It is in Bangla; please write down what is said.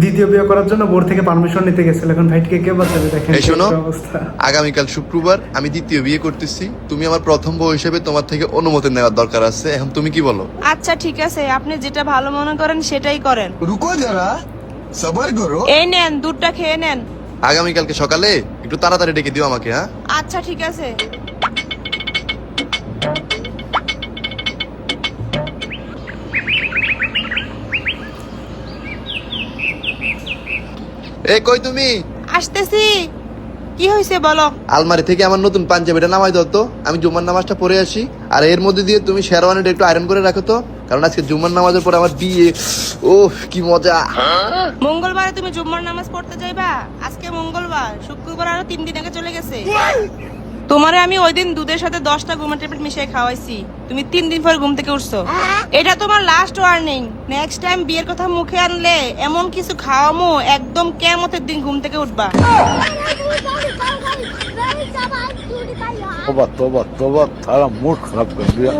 দ্বিতীয় বিয়ে করার জন্য বোর্ড থেকে পারমিশন নিতে গেছিল, এখন ভাইটিকে কে বাঁচাবে? দেখেন এই শোনো, কি অবস্থা। আগামীকাল শুক্রবার আমি দ্বিতীয় বিয়ে করতেছি। তুমি আমার প্রথম বউ হিসেবে তোমার থেকে অনুমতি নেওয়ার দরকার আছে। এখন তুমি কি বলো? আচ্ছা ঠিক আছে, আপনি যেটা ভালো মনে করেন সেটাই করেন। रुको जरा सबर करो। এই নেন, দুধটা খেয়ে নেন। আগামীকালকে সকালে একটু তাড়াতাড়ি ডেকে দিও আমাকে, হ্যাঁ? আচ্ছা ঠিক আছে। এই কই তুমি? আসতেছি। কি হয়েছে বলো। আলমারি থেকে আমার নতুন পাঞ্জাবিটা নামাই দাও তো, আমি জুম্মার নামাজটা পড়ে আসি। আর এর মধ্যে দিয়ে তুমি শেরওয়ানিটা একটু আয়রন করে রাখো তো, কারণ আজকে জুম্মার নামাজের পর আমার বিয়ে। ওহ কি মজা। মঙ্গলবারে তুমি জুম্মার নামাজ পড়তে যাইবা? আজকে মঙ্গলবার, শুক্রবার আরো 3 দিন আগে চলে গেছে। তোমারে আমি ওই দিন দুধের সাথে 10টা ঘুমের ট্যাবলেট মিশিয়ে খাওয়াইছি, তুমি 3 দিন পর ঘুম থেকে উঠছো। এটা তোমার লাস্ট ওয়ার্নিং। নেক্সট টাইম বিয়ের কথা মুখে আনলে এমন কিছু খাওয়ামো, একদম কিয়ামতের দিন ঘুম থেকে উঠবা। तोबा तोबा तोबा, थारा मूड खराब कर दिया।